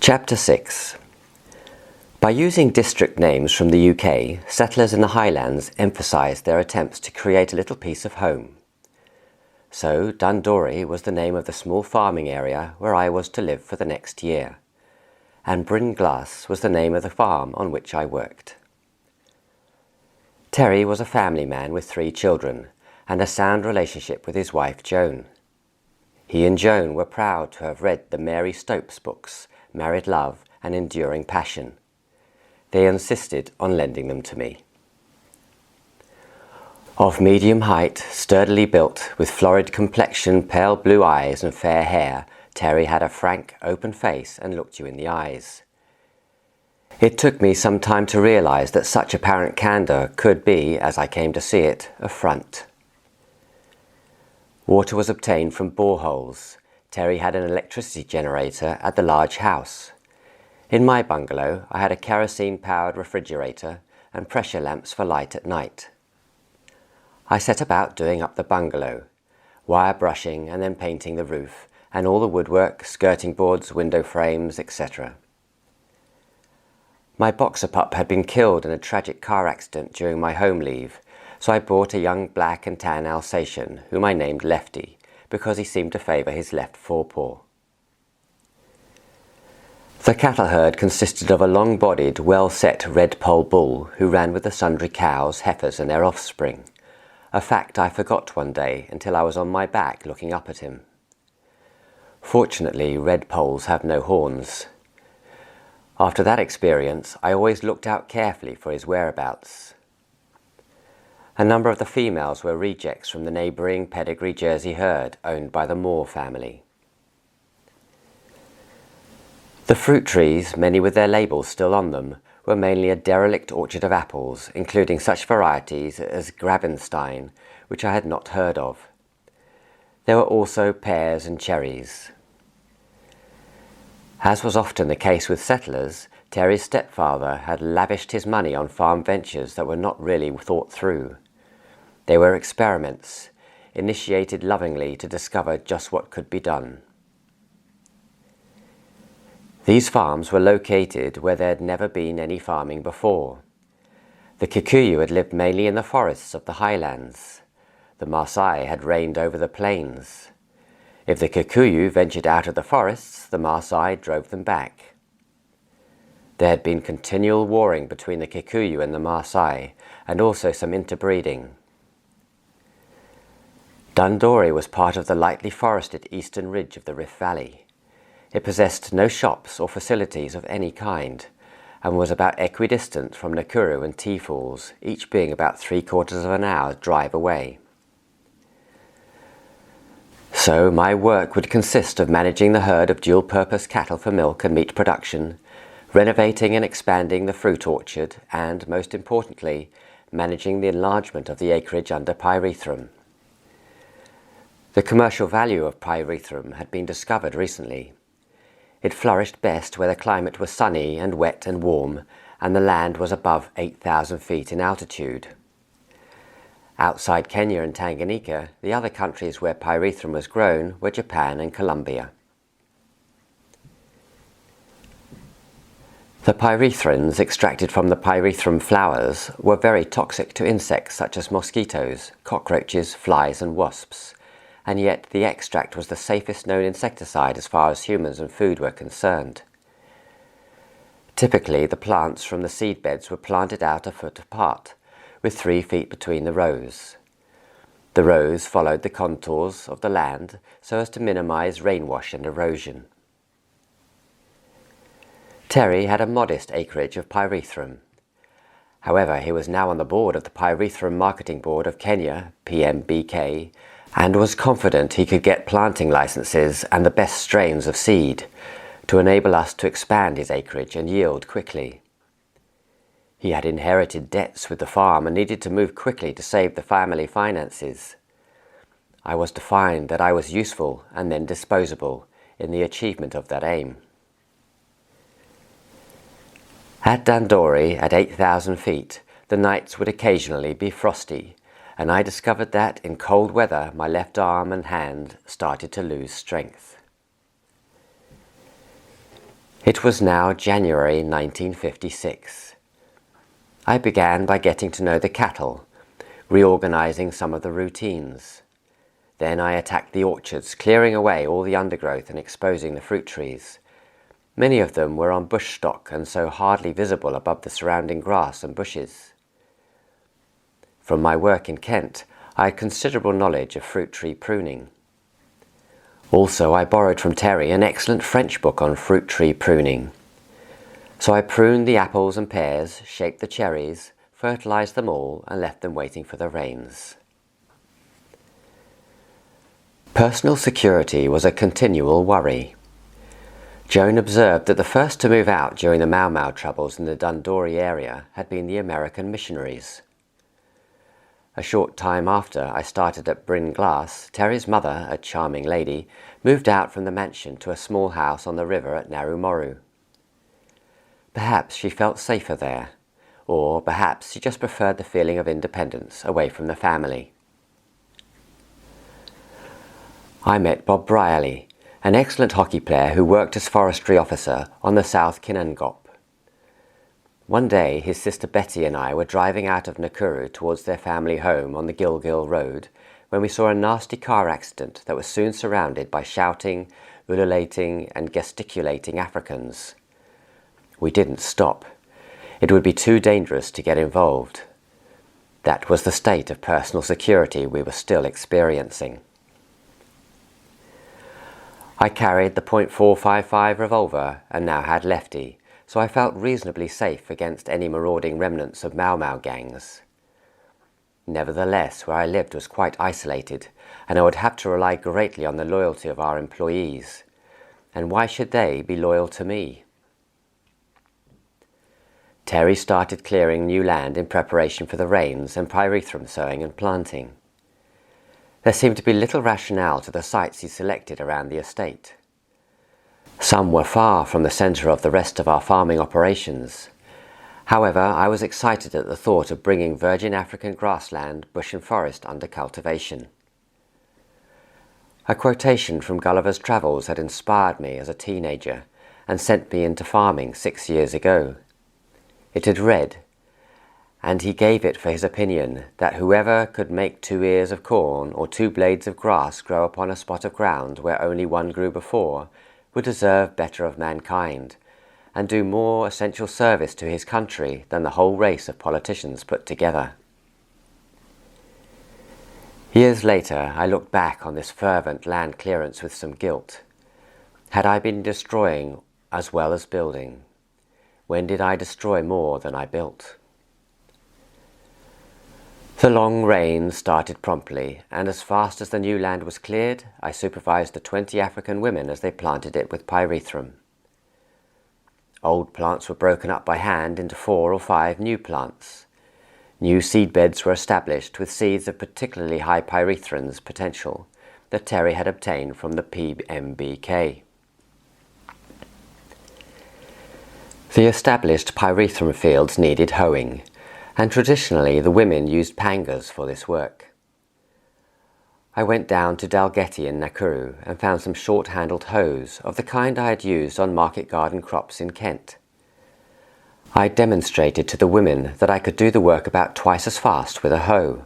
Chapter 6. By using district names from the UK, settlers in the Highlands emphasised their attempts to create a little piece of home. So Dundori was the name of the small farming area where I was to live for the next year, and Bryn Glas was the name of the farm on which I worked. Terry was a family man with 3 children and a sound relationship with his wife Joan. He and Joan were proud to have read the Mary Stopes books, Married Love and Enduring Passion. They insisted on lending them to me. Of medium height, sturdily built, with florid complexion, pale blue eyes and fair hair, Terry had a frank, open face and looked you in the eyes. It took me some time to realise that such apparent candour could be, as I came to see it, a front. Water was obtained from boreholes. Terry had an electricity generator at the large house. In my bungalow, I had a kerosene-powered refrigerator and pressure lamps for light at night. I set about doing up the bungalow, wire brushing and then painting the roof, and all the woodwork, skirting boards, window frames, etc. My boxer pup had been killed in a tragic car accident during my home leave, so I bought a young black and tan Alsatian, whom I named Lefty, because he seemed to favour his left forepaw. The cattle herd consisted of a long-bodied, well-set red poll bull who ran with the sundry cows, heifers and their offspring, a fact I forgot one day until I was on my back looking up at him. Fortunately, red polls have no horns. After that experience, I always looked out carefully for his whereabouts. A number of the females were rejects from the neighbouring pedigree Jersey herd owned by the Moore family. The fruit trees, many with their labels still on them, were mainly a derelict orchard of apples, including such varieties as Grabenstein, which I had not heard of. There were also pears and cherries. As was often the case with settlers, Terry's stepfather had lavished his money on farm ventures that were not really thought through. They were experiments, initiated lovingly to discover just what could be done. These farms were located where there had never been any farming before. The Kikuyu had lived mainly in the forests of the highlands. The Maasai had reigned over the plains. If the Kikuyu ventured out of the forests, the Maasai drove them back. There had been continual warring between the Kikuyu and the Maasai, and also some interbreeding. Dundori was part of the lightly forested eastern ridge of the Rift Valley. It possessed no shops or facilities of any kind, and was about equidistant from Nakuru and Tea Falls, each being about 3/4 of an hour's drive away. So my work would consist of managing the herd of dual-purpose cattle for milk and meat production, renovating and expanding the fruit orchard, and, most importantly, managing the enlargement of the acreage under Pyrethrum. The commercial value of Pyrethrum had been discovered recently. It flourished best where the climate was sunny and wet and warm, and the land was above 8,000 feet in altitude. Outside Kenya and Tanganyika, the other countries where Pyrethrum was grown were Japan and Colombia. The pyrethrins extracted from the Pyrethrum flowers were very toxic to insects such as mosquitoes, cockroaches, flies and wasps, and yet the extract was the safest known insecticide as far as humans and food were concerned. Typically, the plants from the seed beds were planted out a foot apart, with 3 feet between the rows. The rows followed the contours of the land so as to minimize rainwash and erosion. Terry had a modest acreage of Pyrethrum. However, he was now on the board of the Pyrethrum Marketing Board of Kenya, PMBK, and was confident he could get planting licenses and the best strains of seed to enable us to expand his acreage and yield quickly. He had inherited debts with the farm and needed to move quickly to save the family finances. I was to find that I was useful and then disposable in the achievement of that aim. At Dundori, at 8,000 feet, the nights would occasionally be frosty, and I discovered that in cold weather my left arm and hand started to lose strength. It was now January 1956. I began by getting to know the cattle, reorganizing some of the routines. Then I attacked the orchards, clearing away all the undergrowth and exposing the fruit trees. Many of them were on bush stock and so hardly visible above the surrounding grass and bushes. From my work in Kent, I had considerable knowledge of fruit tree pruning. Also, I borrowed from Terry an excellent French book on fruit tree pruning. So I pruned the apples and pears, shaped the cherries, fertilized them all, and left them waiting for the rains. Personal security was a continual worry. Joan observed that the first to move out during the Mau Mau troubles in the Dundori area had been the American missionaries. A short time after I started at Bryn Glas, Terry's mother, a charming lady, moved out from the mansion to a small house on the river at Narumoru. Perhaps she felt safer there, or perhaps she just preferred the feeling of independence away from the family. I met Bob Brierley, an excellent hockey player who worked as forestry officer on the South Kinangop. One day his sister Betty and I were driving out of Nakuru towards their family home on the Gilgil Road when we saw a nasty car accident that was soon surrounded by shouting, ululating and gesticulating Africans. We didn't stop. It would be too dangerous to get involved. That was the state of personal security we were still experiencing. I carried the .455 revolver and now had Lefty, so I felt reasonably safe against any marauding remnants of Mau Mau gangs. Nevertheless, where I lived was quite isolated, and I would have to rely greatly on the loyalty of our employees. And why should they be loyal to me? Terry started clearing new land in preparation for the rains and pyrethrum sowing and planting. There seemed to be little rationale to the sites he selected around the estate. Some were far from the centre of the rest of our farming operations. However, I was excited at the thought of bringing virgin African grassland, bush and forest under cultivation. A quotation from Gulliver's Travels had inspired me as a teenager and sent me into farming 6 years ago. It had read, "And he gave it for his opinion that whoever could make 2 ears of corn or 2 blades of grass grow upon a spot of ground where only one grew before, would deserve better of mankind, and do more essential service to his country than the whole race of politicians put together." Years later, I looked back on this fervent land clearance with some guilt. Had I been destroying as well as building? When did I destroy more than I built? The long rains started promptly, and as fast as the new land was cleared, I supervised the 20 African women as they planted it with pyrethrum. Old plants were broken up by hand into 4 or 5 new plants. New seed beds were established with seeds of particularly high pyrethrum's potential that Terry had obtained from the PMBK. The established pyrethrum fields needed hoeing, and traditionally the women used pangas for this work. I went down to Dalgety in Nakuru and found some short-handled hoes of the kind I had used on market garden crops in Kent. I demonstrated to the women that I could do the work about twice as fast with a hoe.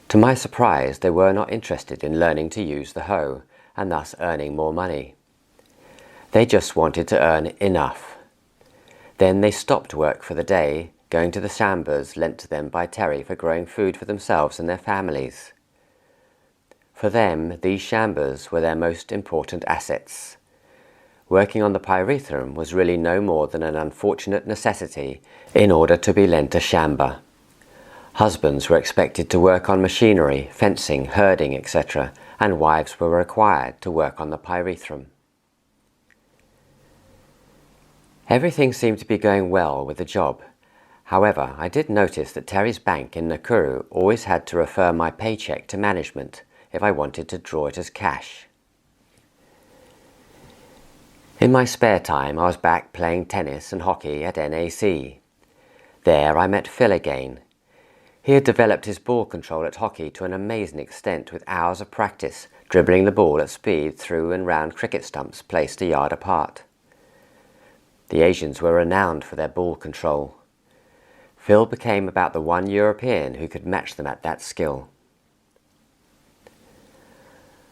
To my surprise, they were not interested in learning to use the hoe and thus earning more money. They just wanted to earn enough. Then they stopped work for the day, going to the shambas lent to them by Terry for growing food for themselves and their families. For them, these shambas were their most important assets. Working on the pyrethrum was really no more than an unfortunate necessity in order to be lent a shamba. Husbands were expected to work on machinery, fencing, herding, etc., and wives were required to work on the pyrethrum. Everything seemed to be going well with the job. However, I did notice that Terry's bank in Nakuru always had to refer my paycheck to management if I wanted to draw it as cash. In my spare time, I was back playing tennis and hockey at NAC. There I met Phil again. He had developed his ball control at hockey to an amazing extent with hours of practice, dribbling the ball at speed through and round cricket stumps placed a yard apart. The Asians were renowned for their ball control. Phil became about the one European who could match them at that skill.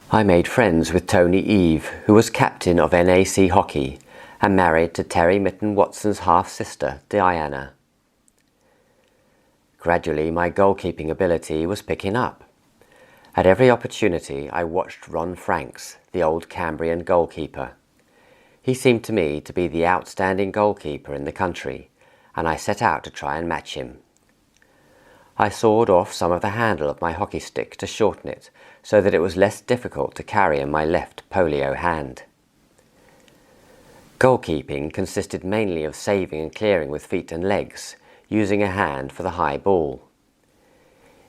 I made friends with Tony Eve, who was captain of NAC hockey and married to Terry Mitten Watson's half-sister, Diana. Gradually, my goalkeeping ability was picking up. At every opportunity, I watched Ron Franks, the old Cambrian goalkeeper. He seemed to me to be the outstanding goalkeeper in the country, and I set out to try and match him. I sawed off some of the handle of my hockey stick to shorten it, so that it was less difficult to carry in my left polio hand. Goalkeeping consisted mainly of saving and clearing with feet and legs, using a hand for the high ball.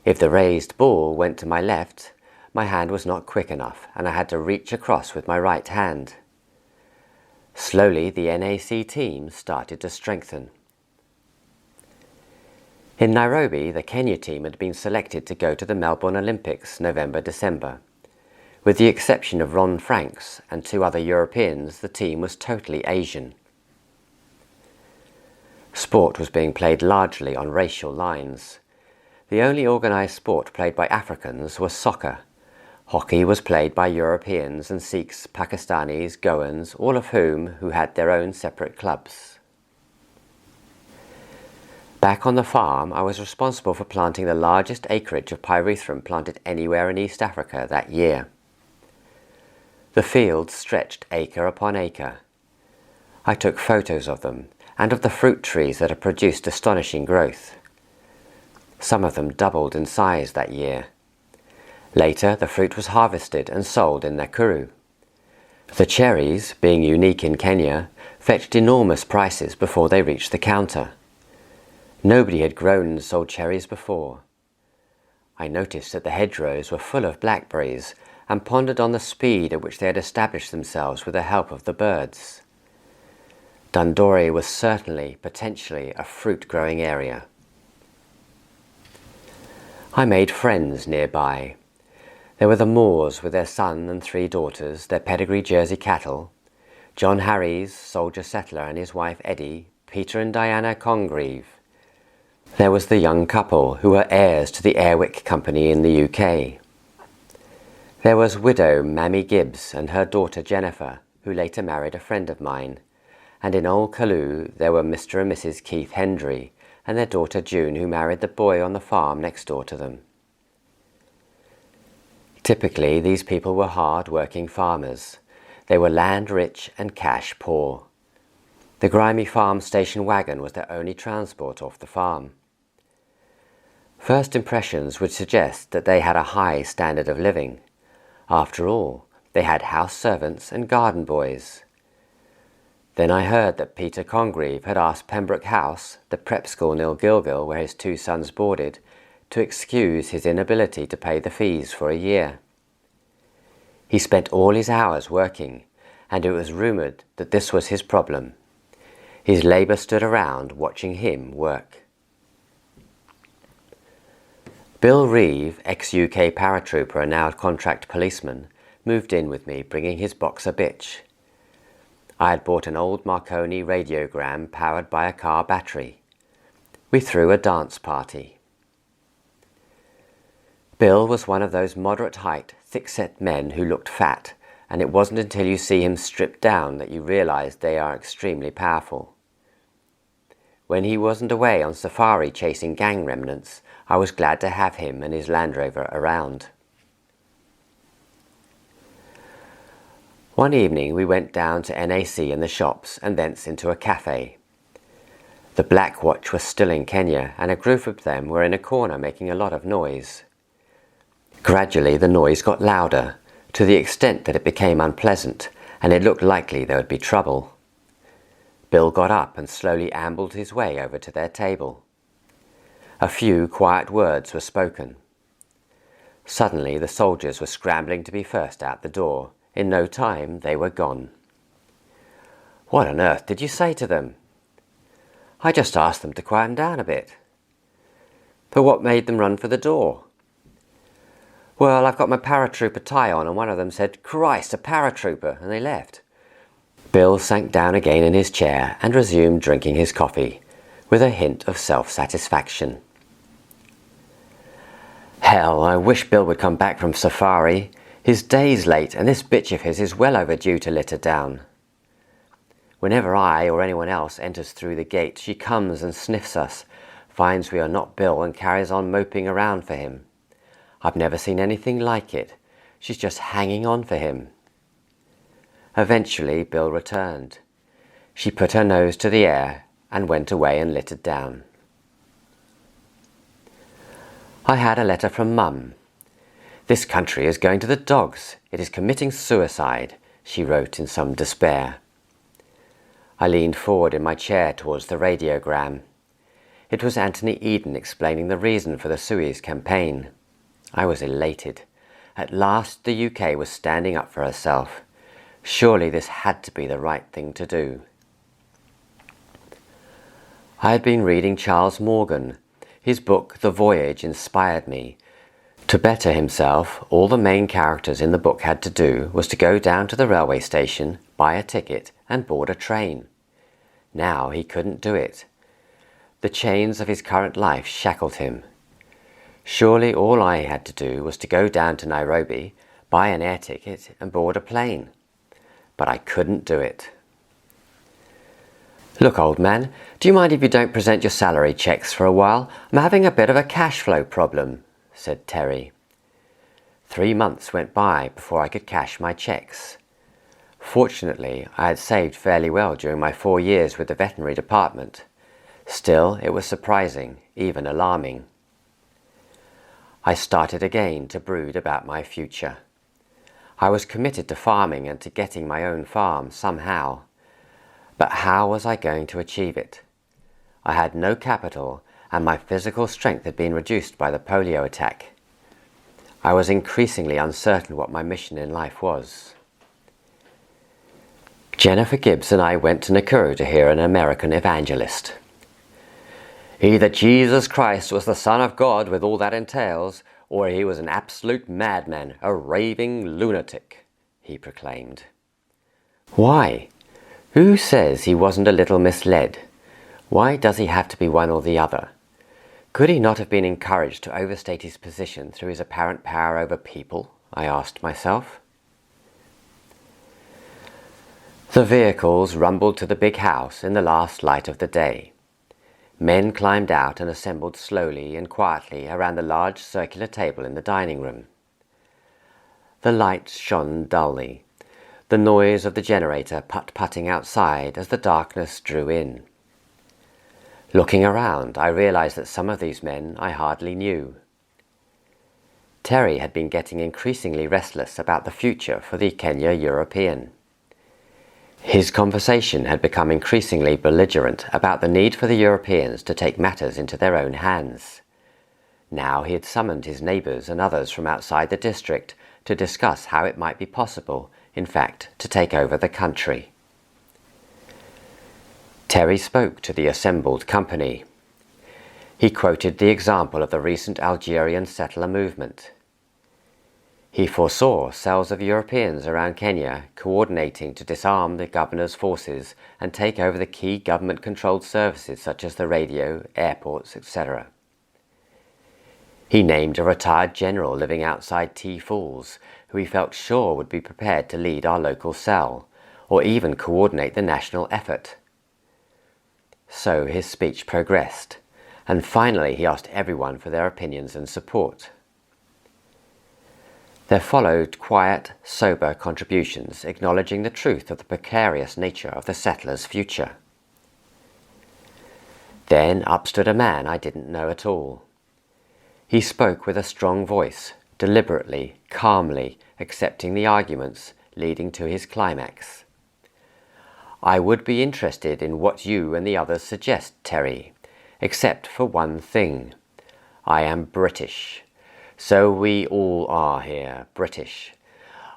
If the raised ball went to my left, my hand was not quick enough, and I had to reach across with my right hand. Slowly, the NAC team started to strengthen. In Nairobi, the Kenya team had been selected to go to the Melbourne Olympics November-December. With the exception of Ron Franks and 2 other Europeans, the team was totally Asian. Sport was being played largely on racial lines. The only organised sport played by Africans was soccer. Hockey was played by Europeans and Sikhs, Pakistanis, Goans, all of whom had their own separate clubs. Back on the farm, I was responsible for planting the largest acreage of Pyrethrum planted anywhere in East Africa that year. The fields stretched acre upon acre. I took photos of them and of the fruit trees that had produced astonishing growth. Some of them doubled in size that year. Later, the fruit was harvested and sold in Nakuru. The cherries, being unique in Kenya, fetched enormous prices before they reached the counter. Nobody had grown and sold cherries before. I noticed that the hedgerows were full of blackberries and pondered on the speed at which they had established themselves with the help of the birds. Dundori was certainly, potentially, a fruit-growing area. I made friends nearby. There were the Moores with their son and 3 daughters, their pedigree Jersey cattle, John Harries, soldier settler, and his wife Eddie, Peter and Diana Congreve. There was the young couple who were heirs to the Airwick Company in the UK. There was widow Mammy Gibbs and her daughter Jennifer, who later married a friend of mine, and in Old Kaloo there were Mr. and Mrs. Keith Hendry and their daughter June, who married the boy on the farm next door to them. Typically, these people were hard-working farmers. They were land-rich and cash-poor. The grimy farm station wagon was their only transport off the farm. First impressions would suggest that they had a high standard of living. After all, they had house servants and garden boys. Then I heard that Peter Congreve had asked Pembroke House, the prep school near Gilgil where his 2 sons boarded, to excuse his inability to pay the fees for a year. He spent all his hours working, and it was rumoured that this was his problem. His labour stood around watching him work. Bill Reeve, ex-UK paratrooper and now contract policeman, moved in with me, bringing his boxer bitch. I had bought an old Marconi radiogram powered by a car battery. We threw a dance party. Bill was one of those moderate-height, thick-set men who looked fat, and it wasn't until you see him stripped down that you realize they are extremely powerful. When he wasn't away on safari chasing gang remnants, I was glad to have him and his Land Rover around. One evening we went down to NAC and the shops and thence into a cafe. The Black Watch was still in Kenya, and a group of them were in a corner making a lot of noise. Gradually the noise got louder, to the extent that it became unpleasant, and it looked likely there would be trouble. Bill got up and slowly ambled his way over to their table. A few quiet words were spoken. Suddenly the soldiers were scrambling to be first out the door. In no time they were gone. "What on earth did you say to them?" "I just asked them to quieten down a bit." "But what made them run for the door?" "Well, I've got my paratrooper tie on, and one of them said, 'Christ, a paratrooper,' and they left." Bill sank down again in his chair and resumed drinking his coffee, with a hint of self-satisfaction. Hell, I wish Bill would come back from safari. His day's late, and this bitch of his is well overdue to litter down. Whenever I or anyone else enters through the gate, she comes and sniffs us, finds we are not Bill, and carries on moping around for him. I've never seen anything like it. She's just hanging on for him. Eventually, Bill returned. She put her nose to the air and went away and littered down. I had a letter from Mum. "This country is going to the dogs. It is committing suicide," she wrote in some despair. I leaned forward in my chair towards the radiogram. It was Anthony Eden explaining the reason for the Suez campaign. I was elated. At last the UK was standing up for herself. Surely this had to be the right thing to do. I had been reading Charles Morgan. His book, The Voyage, inspired me. To better himself, all the main characters in the book had to do was to go down to the railway station, buy a ticket, and board a train. Now he couldn't do it. The chains of his current life shackled him. Surely all I had to do was to go down to Nairobi, buy an air ticket, and board a plane. But I couldn't do it. "Look, old man, do you mind if you don't present your salary checks for a while? I'm having a bit of a cash flow problem," said Terry. 3 months went by before I could cash my checks. Fortunately, I had saved fairly well during my 4 years with the veterinary department. Still, it was surprising, even alarming. I started again to brood about my future. I was committed to farming and to getting my own farm somehow. But how was I going to achieve it? I had no capital, and my physical strength had been reduced by the polio attack. I was increasingly uncertain what my mission in life was. Jennifer Gibbs and I went to Nakuru to hear an American evangelist. "Either Jesus Christ was the Son of God with all that entails, or he was an absolute madman, a raving lunatic," he proclaimed. Why? Who says he wasn't a little misled? Why does he have to be one or the other? Could he not have been encouraged to overstate his position through his apparent power over people? I asked myself. The vehicles rumbled to the big house in the last light of the day. Men climbed out and assembled slowly and quietly around the large circular table in the dining room. The lights shone dully, the noise of the generator putt-putting outside as the darkness drew in. Looking around, I realized that some of these men I hardly knew. Terry had been getting increasingly restless about the future for the Kenya European. His conversation had become increasingly belligerent about the need for the Europeans to take matters into their own hands. Now he had summoned his neighbours and others from outside the district to discuss how it might be possible, in fact, to take over the country. Terry spoke to the assembled company. He quoted the example of the recent Algerian settler movement. He foresaw cells of Europeans around Kenya coordinating to disarm the governor's forces and take over the key government-controlled services such as the radio, airports, etc. He named a retired general living outside T Falls who he felt sure would be prepared to lead our local cell, or even coordinate the national effort. So his speech progressed, and finally he asked everyone for their opinions and support. There followed quiet, sober contributions acknowledging the truth of the precarious nature of the settlers' future. Then up stood a man I didn't know at all. He spoke with a strong voice, deliberately, calmly, accepting the arguments, leading to his climax. "I would be interested in what you and the others suggest, Terry, except for one thing. I am British. So we all are here, British.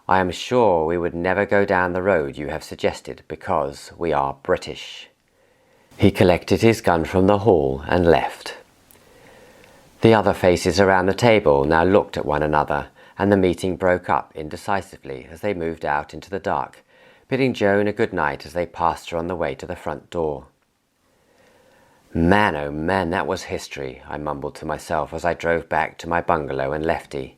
I am sure we would never go down the road you have suggested because we are British." He collected his gun from the hall and left. The other faces around the table now looked at one another, and the meeting broke up indecisively as they moved out into the dark, bidding Joan a good night as they passed her on the way to the front door. Man, oh man, that was history, I mumbled to myself as I drove back to my bungalow and Lefty.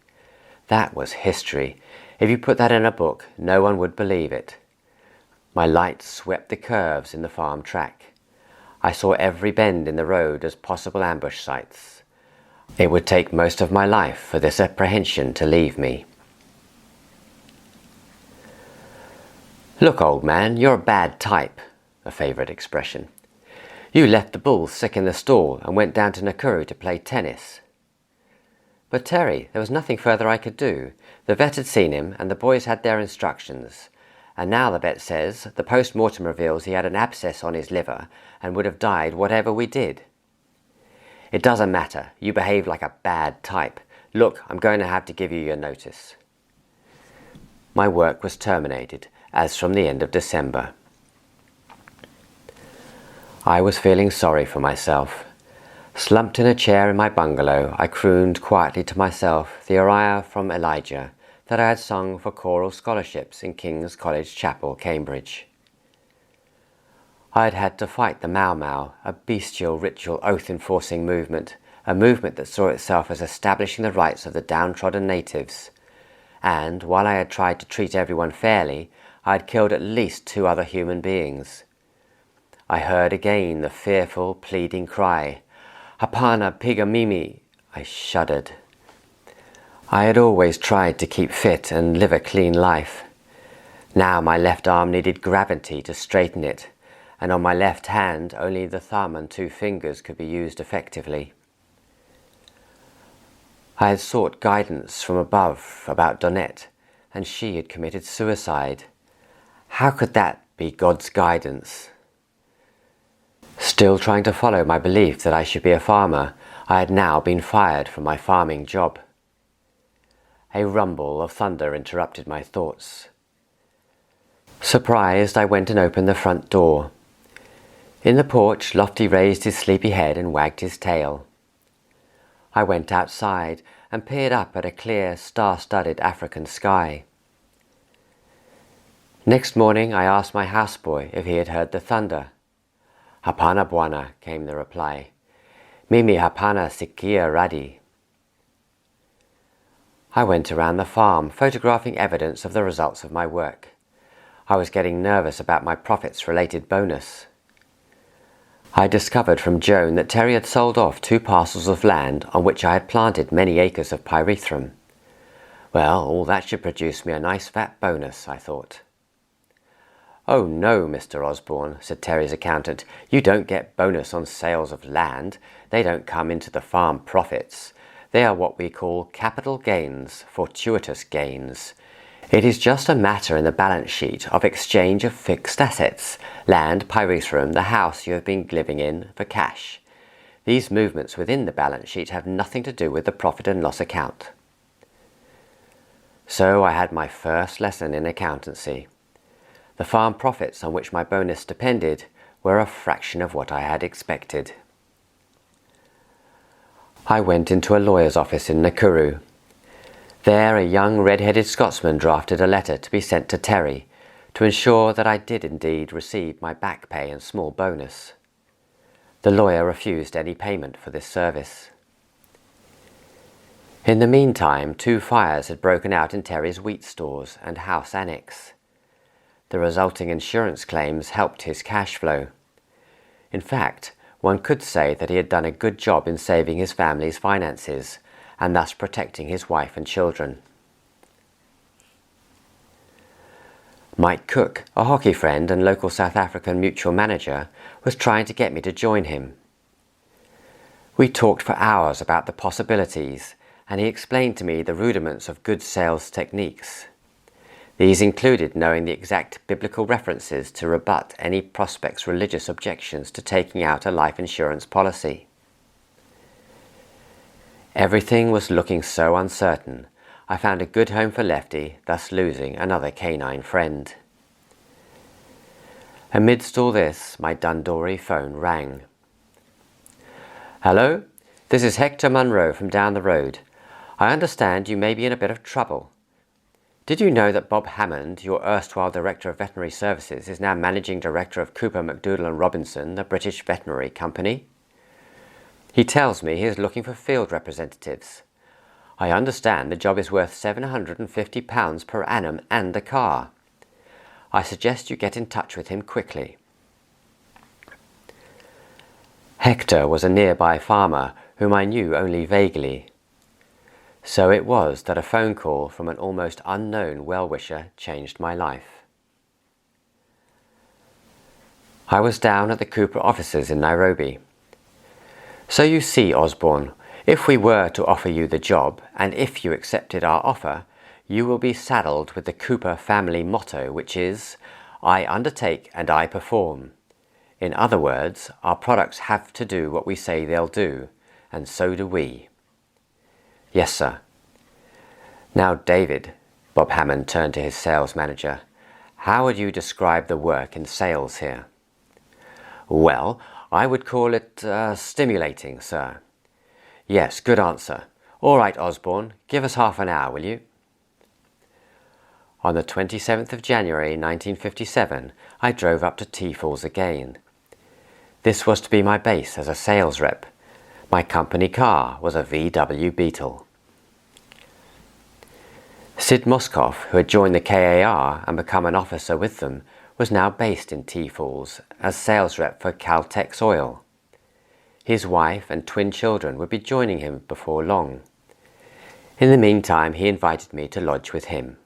That was history. If you put that in a book, no one would believe it. My light swept the curves in the farm track. I saw every bend in the road as possible ambush sites. It would take most of my life for this apprehension to leave me. Look, old man, you're a bad type, a favourite expression. You left the bull sick in the stall and went down to Nakuru to play tennis. But Terry, there was nothing further I could do. The vet had seen him and the boys had their instructions. And now the vet says the post-mortem reveals he had an abscess on his liver and would have died whatever we did. It doesn't matter. You behave like a bad type. Look, I'm going to have to give you your notice. My work was terminated as from the end of December. I was feeling sorry for myself. Slumped in a chair in my bungalow, I crooned quietly to myself the aria from Elijah that I had sung for choral scholarships in King's College Chapel, Cambridge. I had had to fight the Mau Mau, a bestial ritual oath-enforcing movement, a movement that saw itself as establishing the rights of the downtrodden natives. And, while I had tried to treat everyone fairly, I had killed at least 2 other human beings. I heard again the fearful, pleading cry, "Hapana Pigamimi!" I shuddered. I had always tried to keep fit and live a clean life. Now my left arm needed gravity to straighten it, and on my left hand only the thumb and 2 fingers could be used effectively. I had sought guidance from above about Donette, and she had committed suicide. How could that be God's guidance? Still trying to follow my belief that I should be a farmer, I had now been fired from my farming job. A rumble of thunder interrupted my thoughts. Surprised, I went and opened the front door. In the porch, Lofty raised his sleepy head and wagged his tail. I went outside and peered up at a clear, star-studded African sky. Next morning, I asked my houseboy if he had heard the thunder. "Hapana bwana," came the reply. "Mimi hapana sikia radi." I went around the farm, photographing evidence of the results of my work. I was getting nervous about my profits-related bonus. I discovered from Joan that Terry had sold off 2 parcels of land on which I had planted many acres of pyrethrum. Well, all that should produce me a nice fat bonus, I thought. "Oh no, Mr. Osborn," said Terry's accountant, "you don't get bonus on sales of land. They don't come into the farm profits. They are what we call capital gains, fortuitous gains. It is just a matter in the balance sheet of exchange of fixed assets, land, pyrethrum, the house you have been living in, for cash. These movements within the balance sheet have nothing to do with the profit and loss account." So I had my first lesson in accountancy. The farm profits on which my bonus depended were a fraction of what I had expected. I went into a lawyer's office in Nakuru. There a young red-headed Scotsman drafted a letter to be sent to Terry to ensure that I did indeed receive my back pay and small bonus. The lawyer refused any payment for this service. In the meantime, 2 fires had broken out in Terry's wheat stores and house annex. The resulting insurance claims helped his cash flow. In fact, one could say that he had done a good job in saving his family's finances and thus protecting his wife and children. Mike Cook, a hockey friend and local South African mutual manager, was trying to get me to join him. We talked for hours about the possibilities, and he explained to me the rudiments of good sales techniques. These included knowing the exact biblical references to rebut any prospect's religious objections to taking out a life insurance policy. Everything was looking so uncertain. I found a good home for Lefty, thus losing another canine friend. Amidst all this, my Dundori phone rang. "Hello? This is Hector Munro from down the road. I understand you may be in a bit of trouble. Did you know that Bob Hammond, your erstwhile Director of Veterinary Services, is now Managing Director of Cooper, MacDoodle and Robinson, the British veterinary company? He tells me he is looking for field representatives. I understand the job is worth £750 per annum and a car. I suggest you get in touch with him quickly. Hector was a nearby farmer whom I knew only vaguely. So it was that a phone call from an almost unknown well-wisher changed my life. I was down at the Cooper offices in Nairobi. So you see, Osborn, if we were to offer you the job, and if you accepted our offer, you will be saddled with the Cooper family motto, which is, I undertake and I perform. In other words, our products have to do what we say they'll do, and so do we. Yes, sir. Now, David, Bob Hammond turned to his sales manager, how would you describe the work in sales here? Well, I would call it stimulating, sir. Yes, good answer. All right, Osborn, give us half an hour, will you? On the 27th of January 1957, I drove up to Tea Falls again. This was to be my base as a sales rep. My company car was a VW Beetle. Sid Moskoff, who had joined the KAR and become an officer with them, was now based in Tea Falls as sales rep for Caltex Oil. His wife and twin children would be joining him before long. In the meantime, he invited me to lodge with him.